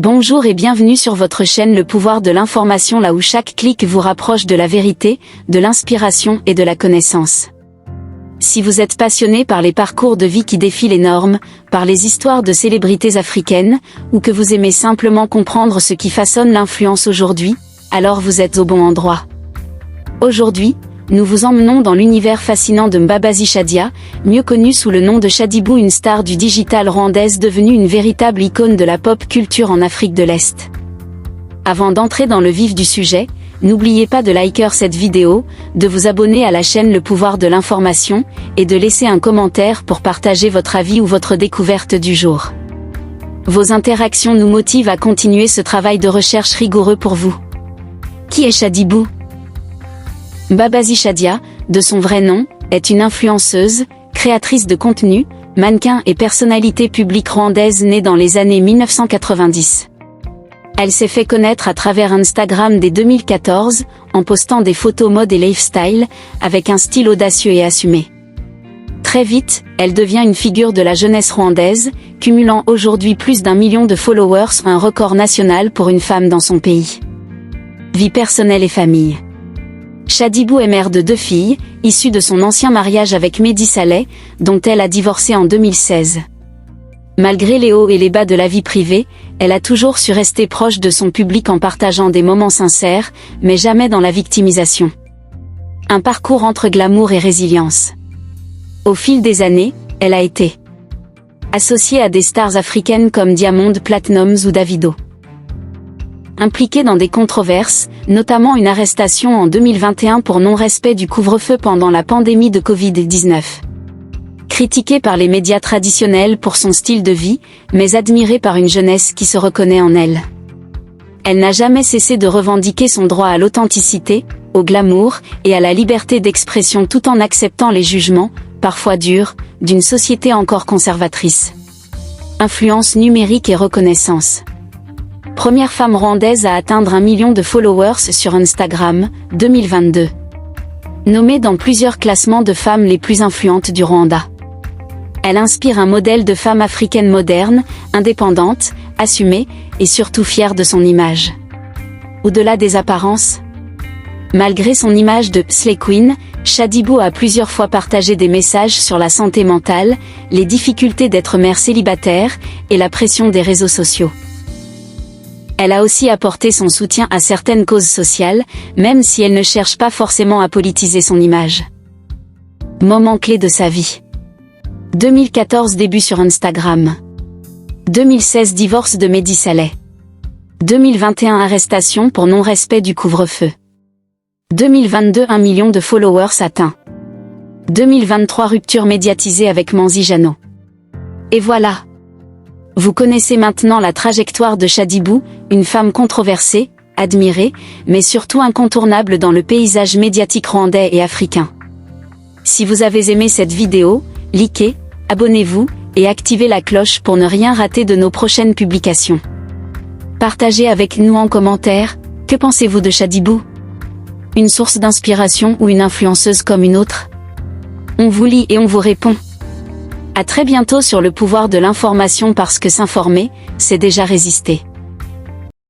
Bonjour et bienvenue sur votre chaîne Le Pouvoir de l'information, là où chaque clic vous rapproche de la vérité, de l'inspiration et de la connaissance. Si vous êtes passionné par les parcours de vie qui défient les normes, par les histoires de célébrités africaines, ou que vous aimez simplement comprendre ce qui façonne l'influence aujourd'hui, alors vous êtes au bon endroit. Aujourd'hui, nous vous emmenons dans l'univers fascinant de Mbabazi Shadia, mieux connue sous le nom de Shadibou, une star du digital rwandaise devenue une véritable icône de la pop culture en Afrique de l'Est. Avant d'entrer dans le vif du sujet, n'oubliez pas de liker cette vidéo, de vous abonner à la chaîne Le Pouvoir de l'information, et de laisser un commentaire pour partager votre avis ou votre découverte du jour. Vos interactions nous motivent à continuer ce travail de recherche rigoureux pour vous. Qui est Shadibou ? Mbabazi Shadia, de son vrai nom, est une influenceuse, créatrice de contenu, mannequin et personnalité publique rwandaise née dans les années 1990. Elle s'est fait connaître à travers Instagram dès 2014, en postant des photos mode et lifestyle, avec un style audacieux et assumé. Très vite, elle devient une figure de la jeunesse rwandaise, cumulant aujourd'hui plus d'1 million de followers, un record national pour une femme dans son pays. Vie personnelle et famille. Shadibou est mère de 2 filles, issues de son ancien mariage avec Mehdi Saleh, dont elle a divorcé en 2016. Malgré les hauts et les bas de la vie privée, elle a toujours su rester proche de son public en partageant des moments sincères, mais jamais dans la victimisation. Un parcours entre glamour et résilience. Au fil des années, elle a été associée à des stars africaines comme Diamond Platnumz ou Davido. Impliquée dans des controverses, notamment une arrestation en 2021 pour non-respect du couvre-feu pendant la pandémie de Covid-19. Critiquée par les médias traditionnels pour son style de vie, mais admirée par une jeunesse qui se reconnaît en elle. Elle n'a jamais cessé de revendiquer son droit à l'authenticité, au glamour et à la liberté d'expression tout en acceptant les jugements, parfois durs, d'une société encore conservatrice. Influence numérique et reconnaissance. Première femme rwandaise à atteindre 1 million de followers sur Instagram, 2022. Nommée dans plusieurs classements de femmes les plus influentes du Rwanda. Elle inspire un modèle de femme africaine moderne, indépendante, assumée, et surtout fière de son image. Au-delà des apparences, malgré son image de Slay Queen, Shadibou a plusieurs fois partagé des messages sur la santé mentale, les difficultés d'être mère célibataire, et la pression des réseaux sociaux. Elle a aussi apporté son soutien à certaines causes sociales, même si elle ne cherche pas forcément à politiser son image. Moment clé de sa vie. 2014 début sur Instagram. 2016 divorce de Mehdi Saleh. 2021 arrestation pour non-respect du couvre-feu. 2022 1 million de followers atteints. 2023 rupture médiatisée avec Manzi Jano. Et voilà. Vous connaissez maintenant la trajectoire de Shadibou, une femme controversée, admirée, mais surtout incontournable dans le paysage médiatique rwandais et africain. Si vous avez aimé cette vidéo, likez, abonnez-vous, et activez la cloche pour ne rien rater de nos prochaines publications. Partagez avec nous en commentaire, que pensez-vous de Shadibou ? Une source d'inspiration ou une influenceuse comme une autre ? On vous lit et on vous répond. À très bientôt sur Le Pouvoir de l'information, parce que s'informer, c'est déjà résister.